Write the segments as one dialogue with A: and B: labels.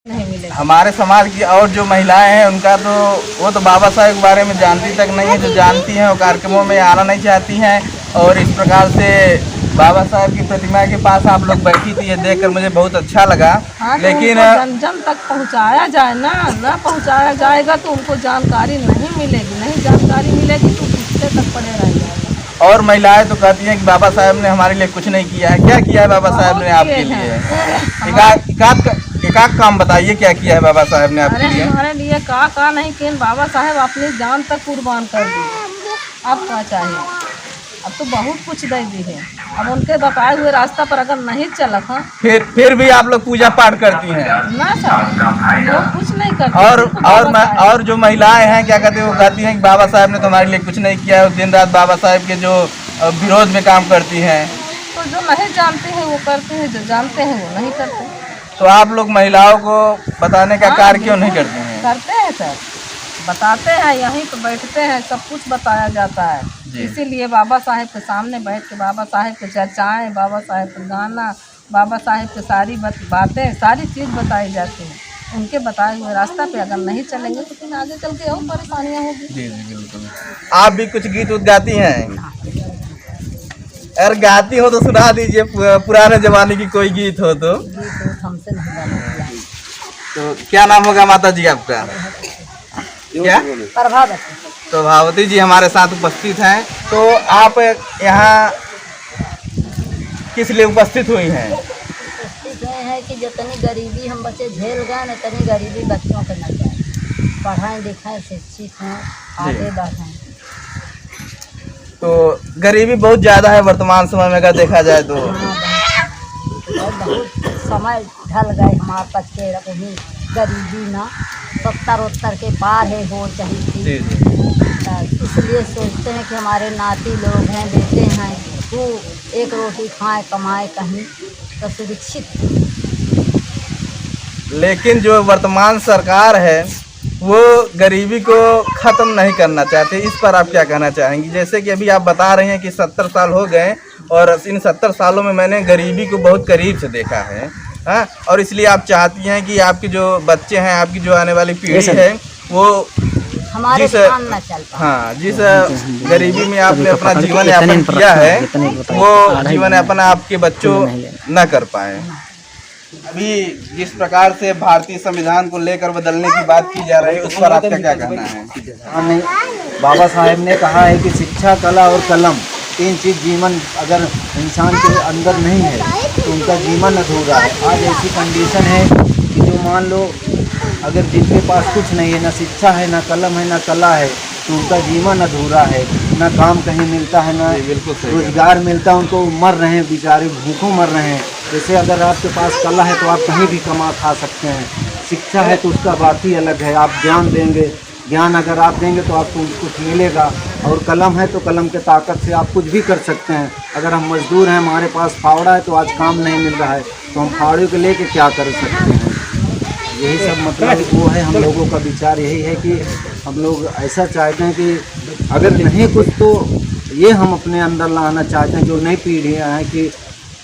A: नहीं मिलेगा।
B: हमारे समाज की और जो महिलाएं हैं उनका तो वो तो बाबा साहेब के बारे में जानती तक नहीं है। जो जानती हैं वो कार्यक्रमों में आना नहीं चाहती हैं। और इस प्रकार से बाबा साहेब की प्रतिमा के पास आप लोग बैठी थी, ये देखकर मुझे बहुत अच्छा लगा।
A: हाँ, तो
B: लेकिन
A: जन जन तक पहुंचाया जाए ना पहुंचाया जाएगा तो उनको जानकारी नहीं मिलेगी। नहीं जानकारी मिलेगी तो पीछे तक पड़े रह जाएगा।
B: और महिलाएं तो कहती हैं कि बाबा साहेब ने हमारे लिए कुछ नहीं किया है। क्या किया है बाबा साहेब ने आपके लिए? एकाक काम बताइए, क्या किया है बाबा साहेब ने आपके लिए?
A: हमारे लिए का नहीं किया, बाबा साहेब अपनी जान तक कुर्बान कर दी। अब क्या चाहिए? अब तो बहुत कुछ दे दी है। अब उनके बताए हुए रास्ता पर अगर नहीं चला था
B: फिर भी आप लोग पूजा पाठ करती हैं
A: ना सर? लोग कुछ नहीं करते।
B: और जो महिलाएं हैं क्या कहते हैं, वो कहती हैं कि बाबा साहब ने तो हमारे लिए कुछ नहीं किया है। दिन रात बाबा साहेब के जो विरोध में काम करती हैं।
A: तो जो नहीं जानते हैं वो करते हैं, जो जानते हैं वो नहीं करते।
B: तो आप लोग महिलाओं को बताने का कार्य क्यों नहीं करते हैं?
A: करते हैं सर, बताते हैं, यहीं पर बैठते हैं, सब कुछ बताया जाता है। इसीलिए बाबा साहेब के सामने बैठ के बाबा साहेब के चर्चाएं, बाबा साहेब का गाना, बाबा साहेब की सारी बातें, सारी चीज़ बताई जाती है। उनके बताए हुए रास्ता पे अगर नहीं चलेंगे तो फिर आगे चल के और परेशानियाँ होगी।
B: जी जी बिल्कुल। आप भी कुछ गीत उत गाती हैं? अगर गाती हो तो सुना दीजिए, पुराने जमाने की कोई गीत हो तो।
A: हमसे नहीं गाना।
B: तो क्या नाम होगा माता जी आपका? क्या? प्रभावती जी हमारे साथ उपस्थित हैं। तो आप यहाँ किस लिए उपस्थित हुई हैं?
C: उपस्थित है कि जितनी गरीबी हम बच्चे झेल गए न, इतनी गरीबी बच्चों को न जाए। पढ़ाएं लिखाएं, शिक्षित हों, आगे बढ़ें।
B: तो गरीबी बहुत ज़्यादा है वर्तमान समय में अगर देखा जाए तो।
C: बहुत समय ढल गए हमारे बच्चे रही गरीबी ना 70-70 के पार है हो चाहिए। इसलिए सोचते हैं कि हमारे नाती लोग हैं, बेटे हैं, वो एक रोटी खाएं, कमाए कहीं तो सुरक्षित।
B: लेकिन जो वर्तमान सरकार है वो गरीबी को ख़त्म नहीं करना चाहते। इस पर आप क्या कहना चाहेंगी? जैसे कि अभी आप बता रहे हैं कि 70 साल हो गए और इन 70 सालों में मैंने गरीबी को बहुत करीब से देखा है। हाँ, और इसलिए आप चाहती हैं कि आपके जो बच्चे हैं, आपकी जो आने वाली पीढ़ी है वो
C: हमारे
B: जिस गरीबी में आपने अपना जीवन यापन किया है वो जीवन यापन आपके बच्चों न कर पाए। अभी जिस प्रकार से भारतीय संविधान को लेकर बदलने की बात की जा रही है उस पर आपका क्या कहना है?
D: नहीं, बाबा साहेब ने कहा है कि शिक्षा, कला और कलम, तीन चीज़ जीवन अगर इंसान के अंदर नहीं है तो उनका जीवन अधूरा है। आज ऐसी कंडीशन है कि जो मान लो अगर जिनके पास कुछ नहीं है, ना शिक्षा है, ना कलम है, ना कला है, तो उनका जीवन अधूरा है। ना काम कहीं मिलता है, ना रोजगार मिलता है, उनको मर रहे हैं बेचारे, भूखों मर रहे हैं। जैसे अगर आपके पास कला है तो आप कहीं भी कमा खा सकते हैं, शिक्षा है तो उसका बात ही अलग है। आप ज्ञान देंगे, ज्ञान अगर आप देंगे तो आपको कुछ मिलेगा। और कलम है तो कलम के ताकत से आप कुछ भी कर सकते हैं। अगर हम मजदूर हैं, हमारे पास फावड़ा है तो आज काम नहीं मिल रहा है, तो हम फावड़े को लेके क्या कर सकते हैं? यही सब मतलब वो है। हम लोगों का विचार यही है कि हम लोग ऐसा चाहते हैं कि अगर नहीं कुछ तो ये हम अपने अंदर लाना चाहते हैं जो नई पीढ़ियाँ हैं कि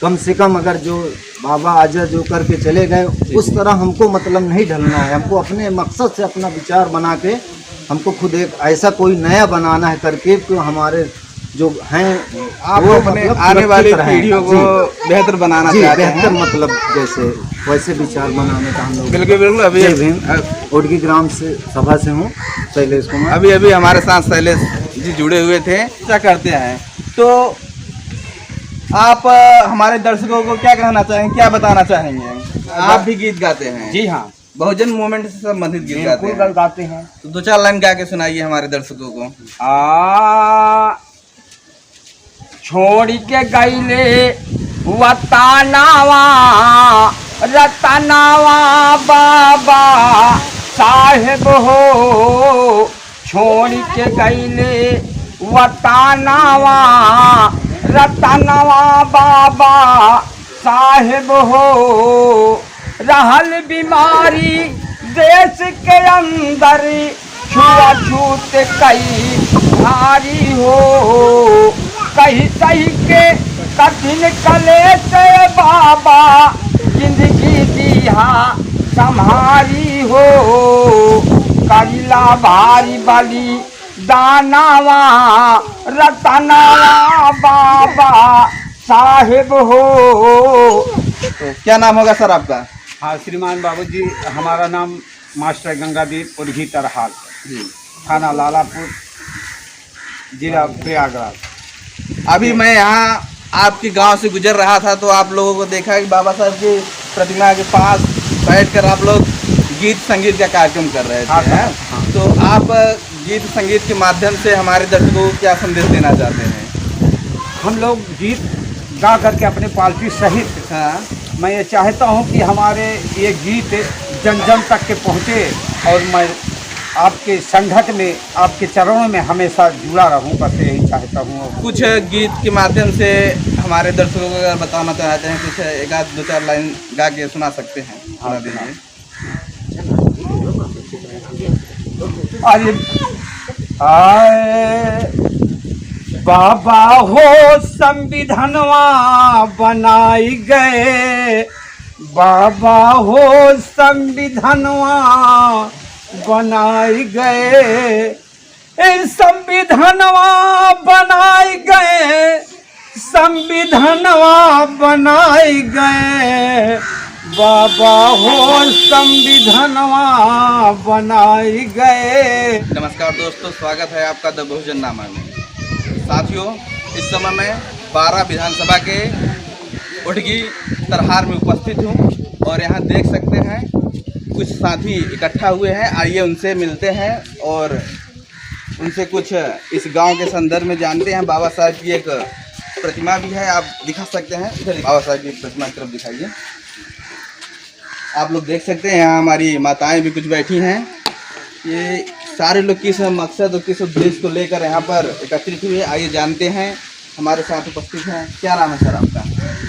D: कम से कम अगर जो बाबा आजा जो करके चले गए उस तरह हमको मतलब नहीं ढलना है। हमको अपने मकसद से अपना विचार बना के हमको खुद एक ऐसा कोई नया बनाना है करके तो हमारे जो हैं वो
B: अपने मतलब आने वाली पीढ़ियों को बेहतर बनाना चाहते हैं।
D: बेहतर मतलब जैसे वैसे विचार बनाने का हम लोग।
B: बिल्कुल। अभी
D: उड़गी ग्राम से सभा से हूँ, शैलेश कुमार।
B: अभी हमारे साथ शैलेश जी जुड़े हुए थे, क्या करते हैं। तो आप हमारे दर्शकों को क्या कहना चाहेंगे, क्या बताना चाहेंगे? आप भी गीत गाते हैं?
E: जी हाँ,
B: बहुजन मूवमेंट से संबंधित गीत
E: गाते हैं।
B: तो 2-4 लाइन गा के सुनाइए हमारे दर्शकों को।
E: छोड़ के गईले वतनावा रतनावा बाबा साहेब हो। छोड़ के गईले वतनावा रतनावा बाबा साहेब हो। रहल बीमारी देश के अंदर छुआछूत कई भारी हो। कहीं सही के कठिन कले से बाबा जिंदगी दिया संहारी हो, करिला भारी बली दानावा रतनावा बाबा साहेब हो।
B: तो क्या नाम होगा सर आपका?
F: हाँ श्रीमान बाबूजी, हमारा नाम मास्टर गंगादीप उर्घी तरहाल, थाना लालापुर, जिला प्रयागराज।
B: अभी मैं यहाँ आपके गांव से गुजर रहा था तो आप लोगों को देखा कि बाबा साहब की प्रतिमा के पास बैठकर आप लोग गीत संगीत का कार्यक्रम कर रहे थे।
F: हाँ,
B: हैं?
F: हाँ।
B: तो आप गीत संगीत के माध्यम से हमारे दर्शकों को क्या संदेश देना चाहते हैं?
F: हम लोग गीत गा करके अपने पालतू सहित,
B: हाँ,
F: मैं ये चाहता हूँ कि हमारे ये गीत जन जन तक के पहुँचे और मैं आपके संगत में, आपके चरणों में हमेशा जुड़ा रहूं, बस यही चाहता हूं।
B: कुछ गीत के माध्यम से हमारे दर्शकों को अगर बताना चाहते हैं, कुछ एक आध दो चार लाइन गा के सुना सकते हैं? सुना दीजिए।
E: अरे आए बाबा हो संविधानवा बनाई गए, बाबा हो संविधानवा बनाई गए, संविधानवा बनाई गए, संविधानवा बनाई गए, बाबा हो संविधानवा बनाई गए।
B: नमस्कार दोस्तों, स्वागत है आपका द बहुजन नामा में। साथियों, इस समय मैं 12 विधानसभा के उटगी तरहार में उपस्थित हूँ और यहाँ देख सकते हैं कुछ साथी इकट्ठा हुए हैं। आइए उनसे मिलते हैं और उनसे कुछ इस गांव के संदर्भ में जानते हैं। बाबा साहब की एक प्रतिमा भी है, आप दिखा सकते हैं। इधर बाबा साहब की प्रतिमा की तरफ दिखाइए। आप लोग देख सकते हैं यहाँ हमारी माताएं भी कुछ बैठी हैं। ये सारे लोग किस मकसद और किस उद्देश्य को लेकर यहाँ पर एकत्रित हुए, आइए जानते हैं। हमारे साथ उपस्थित हैं। क्या नाम है सर आपका?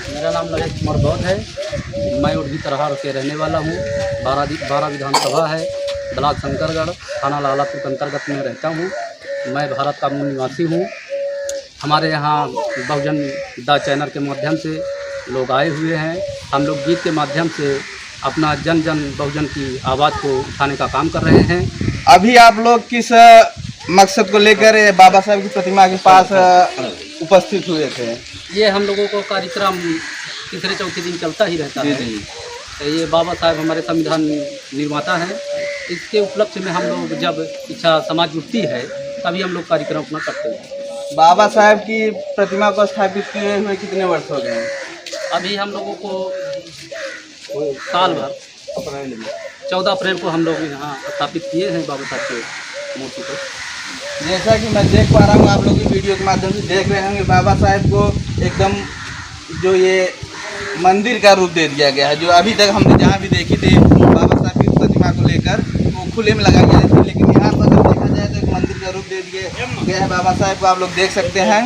G: मेरा नाम नरेश कुमार बौद्ध है। मैं उर्घी तरहार के रहने वाला हूँ। 12 विधानसभा है, ब्लॉक शंकरगढ़, थाना लालापुर के अंतर्गत में रहता हूँ। मैं भारत का मूल निवासी हूँ। हमारे यहाँ बहुजन दा चैनल के माध्यम से लोग आए हुए हैं। हम लोग गीत के माध्यम से अपना जन जन बहुजन की आवाज़ को उठाने का काम कर रहे हैं।
B: अभी आप लोग किस मकसद को लेकर बाबा साहब की प्रतिमा के पास उपस्थित हुए थे?
G: ये हम लोगों को कार्यक्रम तीसरे चौथे दिन चलता ही रहता
B: जी
G: है।
B: जी।
G: ये बाबा साहब हमारे संविधान निर्माता हैं। इसके उपलक्ष्य में हम लोग जब इच्छा समाज जुटती है तभी हम लोग कार्यक्रम अपना करते हैं।
B: बाबा साहब की प्रतिमा को स्थापित किए हुए कितने वर्ष हो गए?
G: अभी हम लोगों को साल भर 14 अप्रैल को हम लोग यहाँ स्थापित किए हैं बाबा साहब के मूर्ति को।
B: जैसा कि मैं देख पा रहा हूँ, आप लोग की वीडियो के माध्यम से देख रहे होंगे, बाबा साहब को एकदम जो ये मंदिर का रूप दे दिया गया है। जो अभी तक हमने जहाँ भी देखी थी बाबा साहब की प्रतिमा को लेकर वो खुले में लगाई गई थी, लेकिन यहाँ पर अगर देखा जाए तो एक मंदिर का रूप दे दिया गया है बाबा साहब को। आप लोग देख सकते हैं।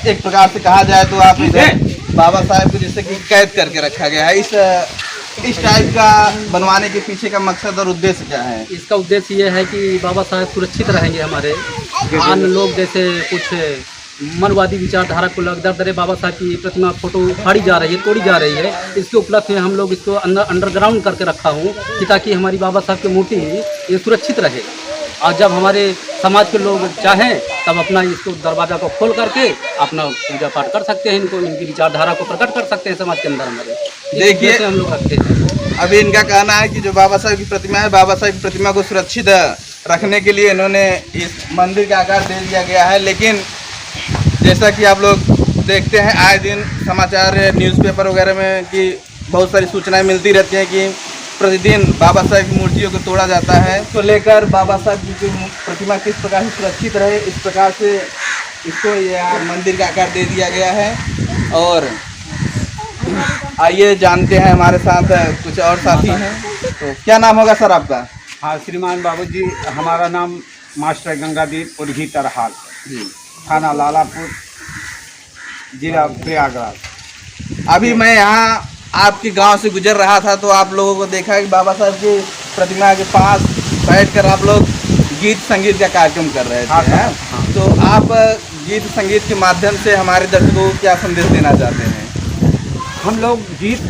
B: एक प्रकार से कहा जाए तो आप इधर बाबा साहब को जैसे कि कैद करके रखा गया है। इस टाइप का बनवाने के पीछे का मकसद और उद्देश्य क्या है?
G: इसका उद्देश्य ये है कि बाबा साहब सुरक्षित रहेंगे। हमारे अन्य लोग जैसे कुछ मनवादी विचारधारा को लग दर बाबा साहब की प्रतिमा फोटो फाड़ी जा रही है, तोड़ी जा रही है। इसके उपलक्ष्य में हम लोग इसको अंडरग्राउंड करके रखा हूँ कि ताकि हमारी बाबा साहब की मूर्ति ये सुरक्षित रहे। और जब हमारे समाज के लोग चाहें तब अपना इसको दरवाज़ा को खोल करके अपना पूजा पाठ कर सकते हैं, इनको इनकी विचारधारा को प्रकट कर सकते हैं समाज के अंदर। हमारे
B: देखिए
G: हम लोग रखते हैं।
B: अभी इनका कहना है कि जो बाबा साहब की प्रतिमा है, बाबा साहब की प्रतिमा को सुरक्षित रखने के लिए इन्होंने इस मंदिर का आकार दे दिया गया है। लेकिन जैसा कि आप लोग देखते हैं, आए दिन समाचार न्यूज़पेपर वगैरह में कि बहुत सारी सूचनाएं मिलती रहती हैं कि प्रतिदिन बाबा साहब की मूर्तियों को तोड़ा जाता है। तो लेकर बाबा साहब की प्रतिमा किस प्रकार से सुरक्षित रहे, इस प्रकार से इसको यह मंदिर का आकार दे दिया गया है। और आइए जानते हैं, हमारे साथ कुछ और साथी हैं। तो क्या नाम होगा सर आपका?
F: हाँ श्रीमान बाबूजी, हमारा नाम मास्टर गंगादीप उर्घी तरहाल, थाना लालापुर, जिला प्रयागराज।
B: अभी मैं यहाँ आपके गांव से गुजर रहा था तो आप लोगों को देखा कि बाबा साहब की प्रतिमा के पास बैठकर आप लोग गीत संगीत का कार्यक्रम कर रहे थे।
F: हाँ,
B: हैं?
F: हाँ।
B: तो आप गीत संगीत के माध्यम से हमारे दर्शकों को क्या संदेश देना चाहते हैं?
F: हम लोग गीत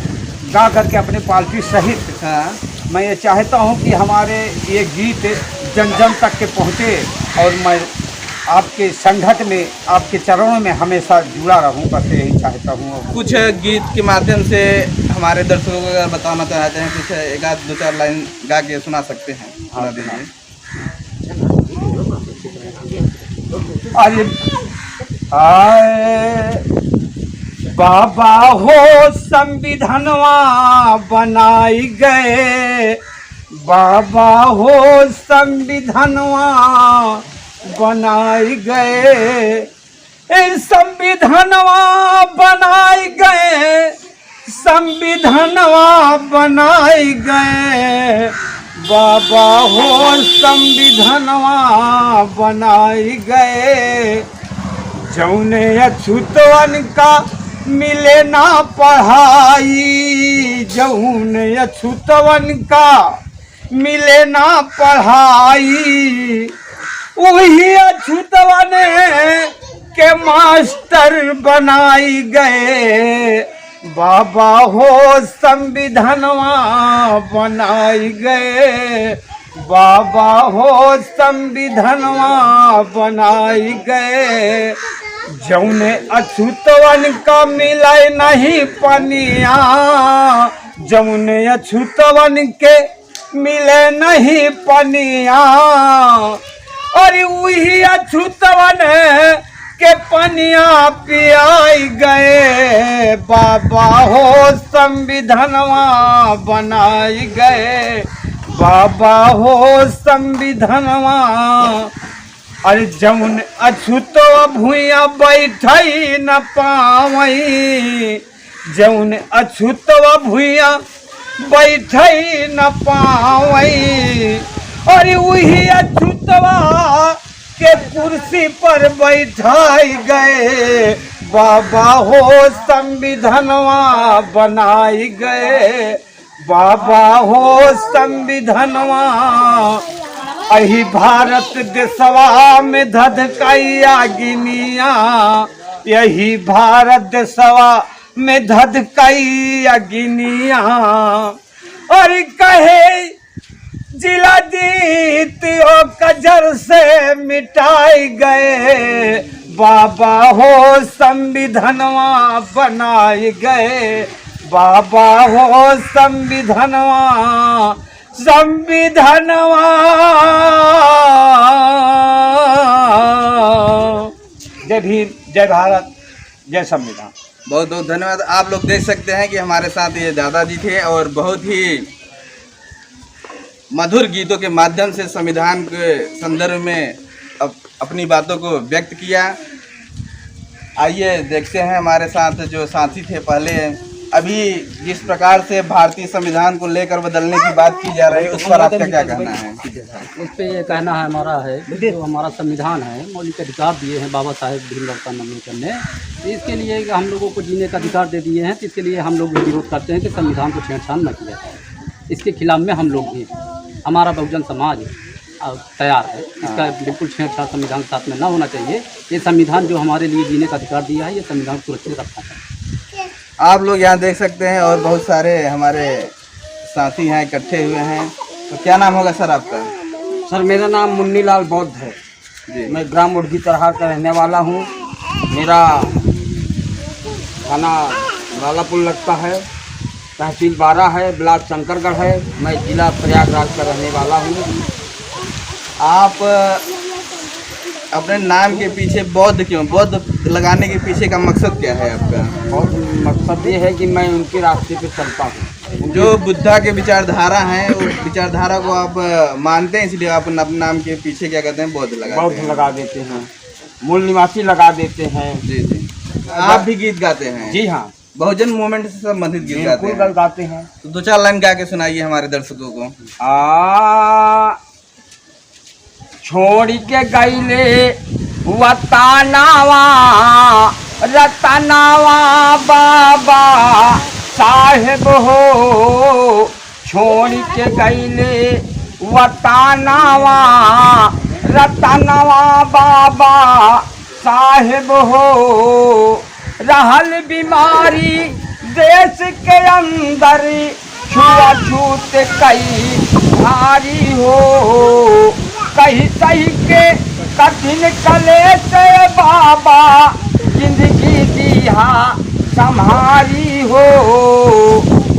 F: गा करके अपने पार्टी सहित
B: हाँ
F: मैं ये चाहता हूँ कि हमारे ये गीत जन जन तक के पहुँचे और मैं आपके संगत में, आपके चरणों में हमेशा जुड़ा रहूँ, बस यही चाहता हूँ।
B: कुछ गीत के माध्यम से हमारे दर्शकों को अगर बताना चाहते हैं, कुछ एक आध दो चार लाइन गा के सुना सकते हैं, सुना दीजिए।
F: अरे आए बाबा हो संविधानवा बनाई गए, बाबा हो संविधानवा बनाई गए, संविधानवा बनाई गए, संविधानवा बनाई गए, बाबा हो संविधानवा बनाई गए, जौने अछूतवन का मिले ना पढ़ाई, जौने अछूतवन का मिले ना पढ़ाई, वही अछूतवन के मास्टर बनाई गए, बाबा हो संविधानवा बनाई गए, बाबा हो संविधानवा बनाई गए, जौने अछूतवन का मिले नहीं पनिया, जौने अछूतवन के मिले नहीं पनिया, और वही अछूतवन के पनिया पियाई गए, बाबा हो संविधानवा बनाई गए, बाबा हो संविधानवा। अरे जौन अछूतो भूया बैठई न पावई, जौन अछूतो भूया बैठई न पावई, और वही अछूतवा के कुर्सी पर बैठाई गए, बाबा हो संविधानवा बनाई गए, बाबा हो संविधानवा। अही भारत देशवा में धधकैया गिनिया, यही भारत देशवा में धधकैया गिनिया, और कहे जिला जीत ओ कजर से मिटाई गए, बाबा हो संविधानवा बनाए गए, बाबा हो संविधानवा, संविधानवा। जय भीम, जय भारत, जय संविधान।
B: बहुत बहुत धन्यवाद। आप लोग देख सकते हैं कि हमारे साथ ये दादाजी थे और बहुत ही मधुर गीतों के माध्यम से संविधान के संदर्भ में अपनी बातों को व्यक्त किया। आइए देखते हैं हमारे साथ जो साथी थे पहले, अभी जिस प्रकार से भारतीय संविधान को लेकर बदलने की बात की जा रही है, उस पर आपका क्या कहना है?
G: उस पर ये कहना है हमारा है, जो हमारा संविधान है, मौलिक अधिकार दिए हैं बाबा साहेब भीमराव अम्बेडकर ने, तो इसके लिए हम लोगों को जीने का अधिकार दे दिए हैं, तो इसके लिए हम लोग विरोध करते हैं कि संविधान को छेड़छाड़ न किया जाए। इसके खिलाफ में हम लोग भी, हमारा बहुजन समाज तैयार है, इसका बिल्कुल छेड़छाड़ संविधान के साथ में ना होना चाहिए। ये संविधान जो हमारे लिए जीने का अधिकार दिया है, ये संविधान सुरक्षित रखना चाहिए।
B: आप लोग यहाँ देख सकते हैं और बहुत सारे हमारे साथी यहाँ इकट्ठे हुए हैं। तो क्या नाम होगा सर आपका?
E: सर मेरा नाम मुन्नीलाल बौद्ध है
B: जी।
E: मैं ग्राम उड़गी तरहार का रहने वाला हूँ। मेरा थाना रालापुर लगता है, तहसील 12 है, ब्लॉक शंकरगढ़ है। मैं जिला प्रयागराज का रहने वाला हूँ।
B: आप अपने नाम के पीछे बौद्ध क्यों, बौद्ध लगाने के पीछे का मकसद क्या है आपका?
E: बहुत मकसद ये है कि मैं उनके रास्ते पे चलता हूँ।
B: जो बुद्धा के विचारधारा हैं, वो विचारधारा को आप मानते हैं, इसलिए आप अपने नाम के पीछे क्या कहते हैं, बौद्ध लगाते
E: बौद्ध
B: हैं।
E: लगा देते हैं, मूल निवासी लगा देते हैं।
B: जी जी। आप भी गीत गाते हैं?
E: जी हाँ,
B: बहुजन मूवमेंट से संबंधित गीत गाते
E: बिल्कुल
B: हैं?
E: गाते हैं।
B: तो 2-4 लाइन गा के सुनाइए हमारे दर्शकों को।
E: छोड़ के गईले वतनावा रतनावा बाबा साहेब हो, छोड़ के गईले वतनावा रतनावा बाबा साहेब हो, रहल बीमारी देश के अंदर छुआछूत कई भारी हो, कहीं सही के कठिन कले से बाबा जिंदगी दिया संहारी हो,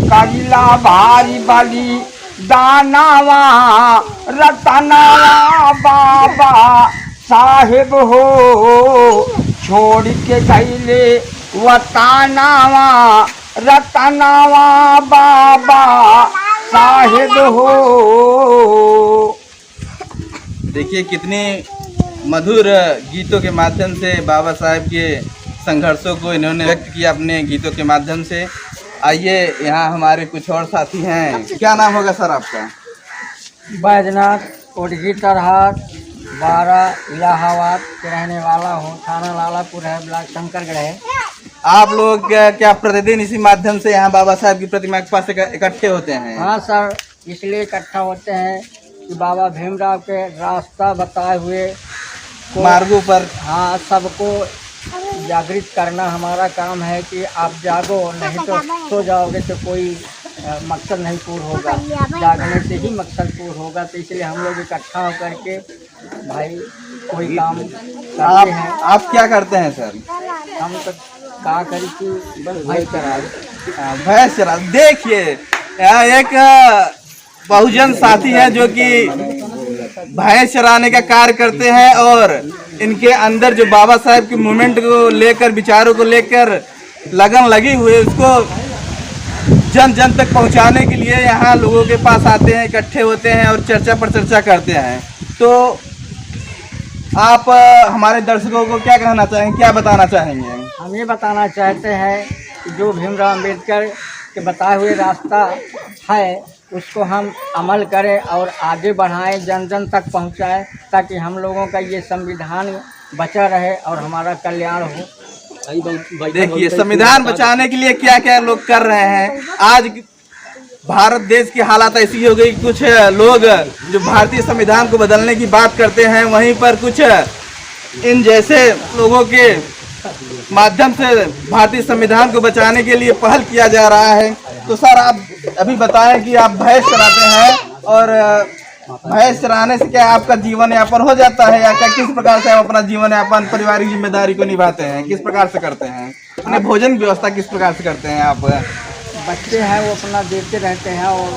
E: करिला भारी बली दानावा रतनावा बाबा साहेब हो, छोड़ के गईले वतनावा रतनावा बाबा साहेब हो।
B: देखिए कितनी मधुर गीतों के माध्यम से बाबा साहेब के संघर्षों को इन्होंने व्यक्त किया अपने गीतों के माध्यम से। आइए यहाँ हमारे कुछ और साथी हैं। क्या नाम होगा सर आपका?
H: बैजनाथ उड़गी तरहाट 12 इलाहाबाद के रहने वाला हूँ। थाना लालापुर है, ब्लॉक शंकरगढ़ है।
B: आप लोग क्या प्रतिदिन इसी माध्यम से यहाँ बाबा साहब की प्रतिमा के पास इकट्ठे होते हैं?
H: हाँ सर, इसलिए इकट्ठा होते हैं कि बाबा भीमराव के रास्ता बताए हुए
B: मार्गों पर
H: हाँ सबको जागृत करना हमारा काम है कि आप जागो, नहीं तो सो जाओगे तो कोई मकसद नहीं पूर्ण होगा। जागने से ही मकसद पूर्ण होगा। तो इसलिए हम लोग इकट्ठा होकर के भाई कोई काम करते हैं।
B: आप क्या करते हैं सर?
H: हम तो क्या करी कि बस भाई
B: भैंस चरा। देखिए यहाँ एक बहुजन साथी है जो कि भैंस चराने का कार्य करते हैं और इनके अंदर जो बाबा साहब के मूवमेंट को लेकर, विचारों को लेकर लगन लगी हुई है, उसको जन जन तक पहुंचाने के लिए यहाँ लोगों के पास आते हैं, इकट्ठे होते हैं और चर्चा पर चर्चा करते हैं। तो आप हमारे दर्शकों को क्या कहना चाहेंगे, क्या बताना चाहेंगे?
H: हम ये बताना चाहते हैं कि जो भीमराव अम्बेडकर के बताए हुए रास्ता है उसको हम अमल करें और आगे बढ़ाएं, जन जन तक पहुंचाएं, ताकि हम लोगों का ये संविधान बचा रहे और हमारा कल्याण हो।
B: देखिए संविधान बचाने के लिए क्या क्या लोग कर रहे हैं। आज भारत देश की हालत ऐसी हो गई, कुछ लोग जो भारतीय संविधान को बदलने की बात करते हैं, वहीं पर कुछ इन जैसे लोगों के माध्यम से भारतीय संविधान को बचाने के लिए पहल किया जा रहा है। तो सर आप अभी बताएं कि आप भैंस चराते हैं और भैंस चराने से क्या आपका जीवन यापन हो जाता है या क्या, किस प्रकार से आप अपना जीवन यापन, पारिवारिक जिम्मेदारी को निभाते हैं, किस प्रकार से करते हैं? अपने भोजन की व्यवस्था किस प्रकार से करते हैं आप?
H: बच्चे हैं वो अपना देते रहते हैं और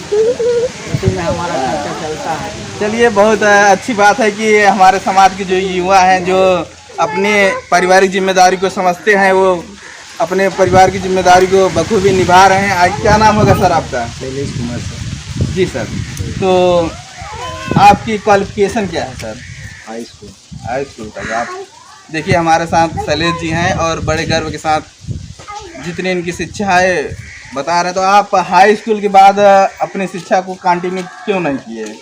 H: उसी में हमारा खर्चा चलता है।
B: चलिए बहुत अच्छी बात है कि हमारे समाज के जो युवा हैं जो अपने पारिवारिक जिम्मेदारी को समझते हैं, वो अपने परिवार की जिम्मेदारी को बखूबी निभा रहे हैं। आज क्या नाम होगा सर आपका?
D: शैलेश कुमार सर।
B: जी सर, तो आपकी क्वालिफिकेशन क्या है sir?
D: High school.
B: High school तक आप देखिए हमारे साथ शैलेश जी हैं और बड़े गर्व के साथ जितनी इनकी शिक्षा है बता रहे हैं। तो आप हाई स्कूल के बाद अपनी शिक्षा को कंटिन्यू क्यों नहीं किए?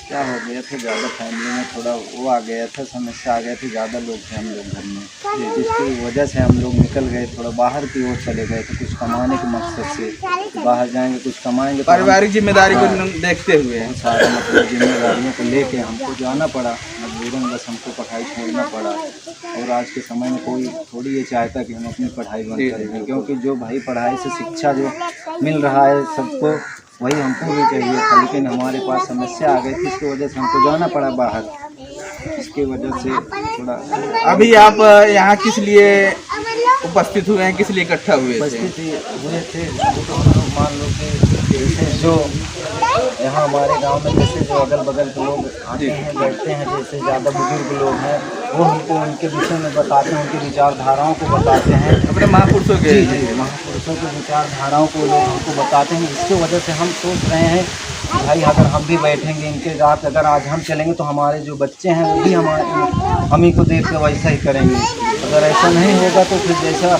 D: क्या हो गया था, ज़्यादा फैमिली में थोड़ा वो आ गया था, समस्या आ गए थे, ज़्यादा लोग थे हम लोग घर में, जिसकी वजह से हम लोग निकल गए, थोड़ा बाहर की ओर चले गए थे कुछ कमाने के मकसद से। बाहर जाएंगे कुछ कमाएंगे,
B: पारिवारिक जिम्मेदारी को देखते हुए
D: सारा मतलब जिम्मेदारियों को लेके हमको जाना पड़ा, मजबूरन बस हमको पढ़ाई छोड़ना पड़ा। और आज के समय में कोई थोड़ी ये चाहता कि हम अपनी पढ़ाई बंद करेंगे, क्योंकि जो भाई पढ़ाई से शिक्षा जो मिल रहा है सबको, वही हमको भी चाहिए था। लेकिन हमारे पास समस्या आ गई थी, इसकी वजह से हमको जाना पड़ा बाहर। इसकी वजह से थोड़ा।
B: अभी आप यहाँ किस लिए उपस्थित हुए हैं, किस लिए इकट्ठा हुए थे?
D: हुए थे मान लो कि जैसे जो यहाँ हमारे गांव में जैसे जो अगल बगल के लोग आते हैं बैठते हैं, जैसे ज़्यादा बुजुर्ग लोग हैं, वो हमको उनके विषय में बताते हैं, उनकी विचारधाराओं को बताते हैं,
B: अपने महापुरुषों के।
D: जी महापुरुषों की विचारधाराओं को लोग हमको बताते हैं। इसकी वजह से हम सोच रहे हैं भाई अगर हम भी बैठेंगे इनके साथ, अगर आज हम चलेंगे तो हमारे जो बच्चे हैं वो भी हम ही को देख कर वैसा ही करेंगे। अगर ऐसा नहीं होगा तो फिर जैसा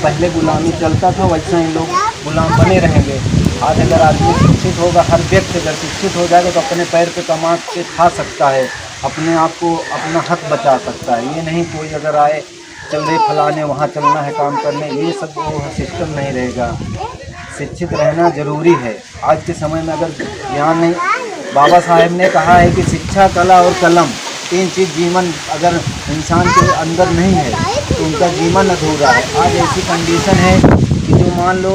D: पहले गुलामी चलता था वैसा ही लोग गुलाम बने रहेंगे। आज अगर आदमी शिक्षित होगा, हर व्यक्ति अगर शिक्षित हो जाएगा तो अपने पैर पे कमा के खा सकता है, अपने आप को अपना हक बचा सकता है। ये नहीं कोई अगर आए चल रहे फलाने वहाँ चलना है काम करने, ये सब वो सिस्टम नहीं रहेगा। शिक्षित रहना ज़रूरी है आज के समय में। अगर ध्यान नहीं, बाबा साहेब ने कहा है कि शिक्षा, कला और कलम, 3 चीज़ जीवन अगर इंसान के अंदर नहीं है तो उनका जीवन अधूरा है। आज ऐसी कंडीशन है कि जो मान लो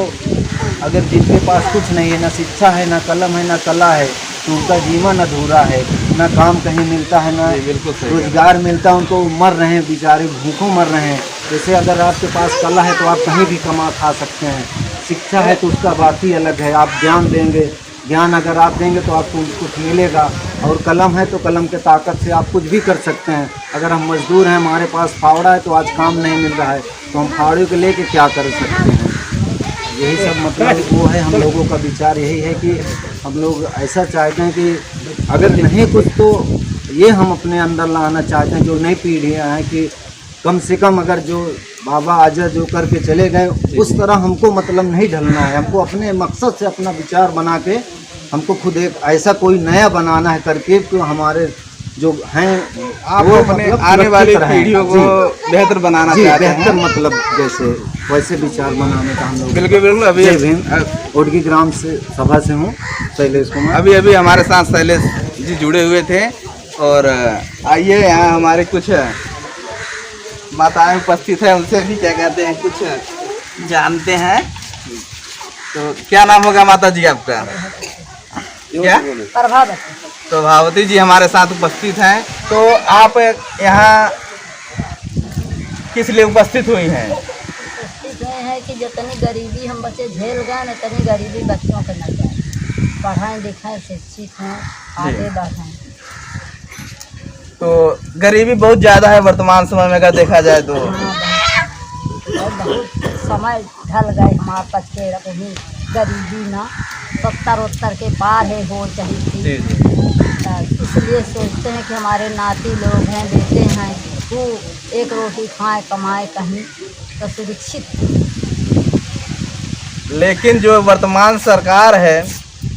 D: अगर जिनके पास कुछ नहीं है, ना शिक्षा है, ना कलम है, ना कला है, तो उनका जीवन अधूरा है। ना काम कहीं मिलता है, ना
B: बिल्कुल सही
D: रोजगार मिलता है, उनको मर रहे हैं बेचारे, भूखों मर रहे हैं। जैसे अगर आपके पास कला है तो आप कहीं भी कमा खा सकते हैं, शिक्षा है तो उसका बात ही अलग है। आप ज्ञान देंगे, ज्ञान अगर आप देंगे तो आपको कुछ मिलेगा, और कलम है तो कलम के ताकत से आप कुछ भी कर सकते हैं। अगर हम मजदूर हैं, हमारे पास फावड़ा है तो आज काम नहीं मिल रहा है, तो हम फावड़े को लेके क्या कर सकते हैं। यही सब मतलब वो है, हम लोगों का विचार यही है कि हम लोग ऐसा चाहते हैं कि अगर नहीं कुछ तो ये हम अपने अंदर लाना चाहते हैं, जो नई पीढ़ियाँ हैं, कि कम से कम अगर जो बाबा आजा जो करके चले गए उस तरह हमको मतलब नहीं ढलना है। हमको अपने मकसद से अपना विचार बना के हमको खुद एक ऐसा कोई नया बनाना है करके, तो हमारे जो हैं
B: आप
D: वो
B: अपने
D: मतलब
B: आने वाली
D: सुरक्षित रहें।
B: पीढ़ियों को बेहतर बनाना
D: जी,
B: चाहते
D: बेहतर
B: हैं।
D: मतलब जैसे वैसे विचार बनाने का हम लोग।
B: बिल्कुल बिल्कुल। अभी
D: जय भीम। ओडगी ग्राम से सभा से हूँ, शैलेश कुमार।
B: अभी अभी हमारे साथ शैलेश जी जुड़े हुए थे, और आइए यहाँ हमारे कुछ माताएं उपस्थित है, उनसे भी क्या कहते हैं कुछ जानते हैं। तो क्या नाम होगा माता जी आपका? क्या? तो भावती जी हमारे साथ उपस्थित हैं। तो आप यहाँ किस लिए उपस्थित हुई हैं?
C: ये है कि जितनी गरीबी हम बच्चे झेल गए न, उतनी गरीबी बच्चों को न जाए, पढ़ाएं लिखाएं शिक्षित हों, आगे बढ़ें।
B: तो गरीबी बहुत ज़्यादा है वर्तमान समय में अगर देखा जाए तो।
C: बहुत समय ढल गए हमारे तक के रही गरीबी ना 70-70 के पार है हो चाहिए
B: जी
C: थी।
B: जी।
C: इसलिए सोचते हैं कि हमारे नाती लोग हैं, बेटे हैं, वो एक रोटी खाएं कमाए कहीं तो सुरक्षित।
B: लेकिन जो वर्तमान सरकार है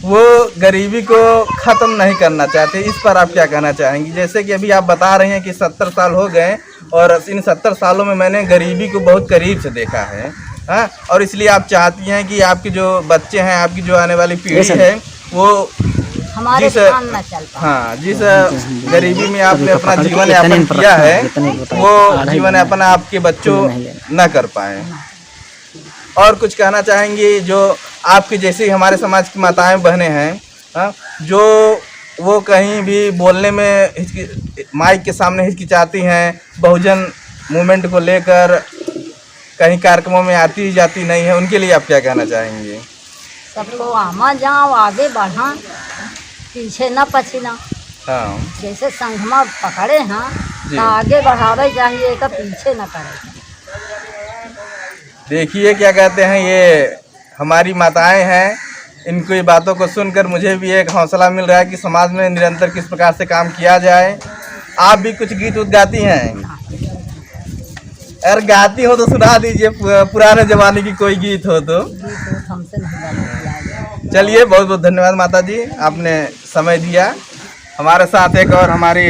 B: वो गरीबी को ख़त्म नहीं करना चाहते, इस पर आप क्या कहना चाहेंगी? जैसे कि अभी आप बता रही हैं कि 70 साल हो गए, और इन 70 सालों में मैंने गरीबी को बहुत करीब से देखा है, हाँ? और इसलिए आप चाहती हैं कि आपके जो बच्चे हैं, आपकी जो आने वाली पीढ़ी है, वो
C: हमारे काम न चल पाए।
B: हाँ, जिस गरीबी में आपने अपना जीवन यापन किया है, वो जीवन यापन आपके बच्चों न कर पाए। और कुछ कहना चाहेंगे जो आपके जैसे हमारे समाज की माताएं बहनें हैं, हाँ, जो वो कहीं भी बोलने में माइक के सामने हिचकिचाती हैं, बहुजन मूवमेंट को लेकर कहीं कार्यक्रमों में आती जाती नहीं है, उनके लिए आप क्या कहना चाहेंगे?
C: सबको आमा जाओ, आगे बढ़ा, पीछे न पछिना।
B: हाँ
C: जैसे संगमा पकड़े हैं
B: जी।
C: तो आगे बढ़ावे चाहिए, का पीछे न करे।
B: देखिए क्या कहते हैं, ये हमारी माताएं हैं, इनकी बातों को सुनकर मुझे भी एक हौसला मिल रहा है कि समाज में निरंतर किस प्रकार से काम किया जाए। आप भी कुछ गीत उत गाती हैं? अगर गाती हो तो सुना दीजिए, पुराने जमाने की कोई गीत हो तो।
C: हमसे नहीं गाना।
B: चलिए, बहुत बहुत धन्यवाद माता जी, आपने समय दिया। हमारे साथ एक और हमारी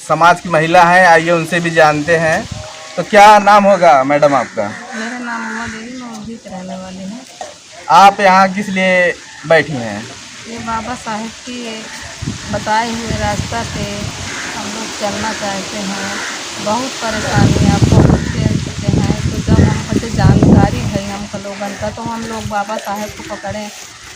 B: समाज की महिला है, आइए उनसे भी जानते हैं। तो क्या नाम होगा मैडम आपका?
A: मेरा नाम उमा देवी, मैं उर्दी के रहने वाली हूँ।
B: आप यहाँ किस लिए बैठी हैं?
A: ये बाबा साहेब की बताए हुए रास्ता पे हम लोग चलना चाहते हैं। बहुत परेशानियाँ पहुँचते हैं, तो जब हमको जानकारी है हम लोगों का, तो हम लोग बाबा साहेब को पकड़ें,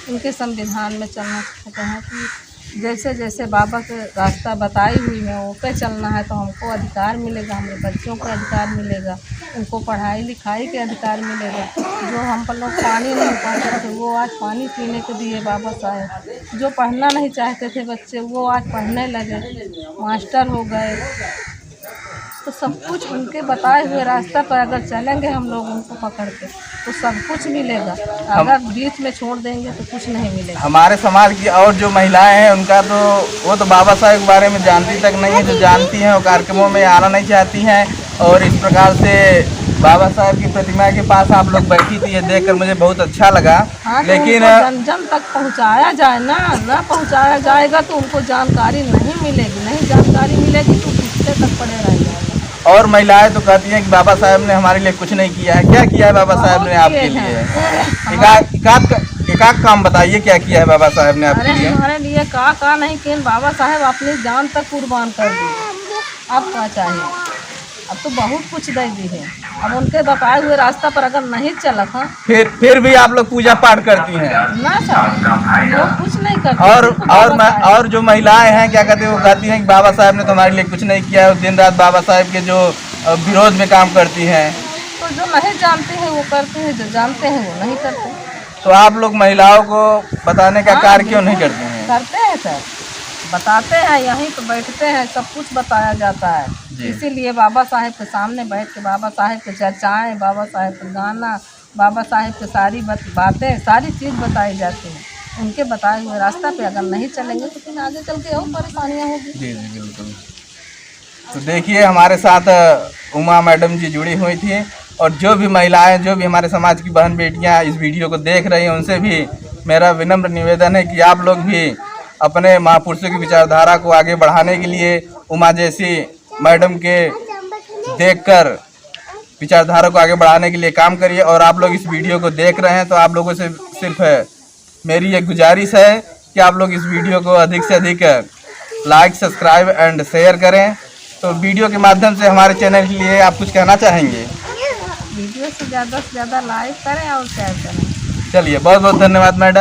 A: उनके संविधान में चलना चाहते हैं कि जैसे जैसे बाबा के रास्ता बताई हुई है वो पे चलना है, तो हमको अधिकार मिलेगा, हमारे बच्चों को अधिकार मिलेगा, उनको पढ़ाई लिखाई के अधिकार मिलेगा। जो हम पर लोग पानी नहीं पाते थे वो आज पानी पीने को दिए बाबा साहेब। जो पढ़ना नहीं चाहते थे बच्चे वो आज पढ़ने लगे, मास्टर हो गए। तो सब कुछ उनके बताए हुए रास्ता पर अगर चलेंगे हम लोग उनको पकड़ के तो सब कुछ मिलेगा, अगर बीच में छोड़ देंगे तो कुछ नहीं मिलेगा।
B: हमारे समाज की और जो महिलाएं हैं उनका तो वो तो बाबा साहेब के बारे में जानती तक नहीं है, जो जानती हैं वो कार्यक्रमों में आना नहीं चाहती हैं। और इस प्रकार से बाबा साहेब की प्रतिमा के पास आप लोग बैठी थी, ये देखकर मुझे बहुत अच्छा लगा।
A: हाँ,
B: लेकिन
A: तो जन जन तक पहुंचाया जाए ना पहुंचाया जाएगा तो उनको जानकारी नहीं मिलेगी, नहीं जानकारी मिलेगी तो पीछे तक पड़े रहेंगे।
B: और महिलाएं तो कहती हैं कि बाबा साहब ने हमारे लिए कुछ नहीं किया है। क्या किया है बाबा साहब ने आपके लिए? एकाक काम बताइए, क्या किया है बाबा साहब ने आपके लिए?
A: हमारे लिए का नहीं किया, बाबा साहेब अपनी जान तक कुर्बान कर दी। अब क्या चाहिए? अब तो बहुत कुछ दे दी है। अब उनके बताए हुए रास्ता पर अगर नहीं चलत हाँ
B: फिर भी आप लोग पूजा पाठ करती हैं
A: ना सर, लोग कुछ नहीं करते।
B: और जो महिलाएं हैं क्या कहते हैं, वो कहती हैं कि बाबा साहब ने तो हमारे लिए कुछ नहीं किया है, दिन रात बाबा साहब के जो विरोध में काम करती हैं।
A: तो जो नहीं जानते हैं वो करते हैं, जो जानते हैं वो नहीं करते।
B: तो आप लोग महिलाओं को बताने का कार्य क्यों नहीं करते हैं?
A: करते हैं सर, बताते हैं, यहीं पे बैठते हैं, सब कुछ बताया जाता है। इसीलिए बाबा साहेब के सामने बैठ के बाबा साहेब के चर्चाएं, बाबा साहेब का गाना, बाबा साहेब की सारी बातें, सारी चीज़ बताई जाती है। उनके बताए हुए रास्ता पे अगर नहीं चलेंगे तो फिर आगे चल के और परेशानियाँ होगी।
B: जी जी बिल्कुल। तो देखिए हमारे साथ उमा मैडम जी जुड़ी हुई थी, और जो भी महिलाएं, जो भी हमारे समाज की बहन बेटियां इस वीडियो को देख रही हैं, उनसे भी मेरा विनम्र निवेदन है कि आप लोग भी अपने महापुरुषों की विचारधारा को आगे बढ़ाने के लिए उमा जैसी मैडम के देखकर विचारधारा को आगे बढ़ाने के लिए काम करिए। और आप लोग इस वीडियो को देख रहे हैं तो आप लोगों से सिर्फ मेरी एक गुजारिश है कि आप लोग इस वीडियो को अधिक से अधिक लाइक, सब्सक्राइब एंड शेयर करें। तो वीडियो के माध्यम से हमारे चैनल के लिए आप कुछ कहना चाहेंगे?
A: वीडियो से ज़्यादा लाइक करें और शेयर करें।
B: चलिए, बहुत बहुत धन्यवाद मैडम।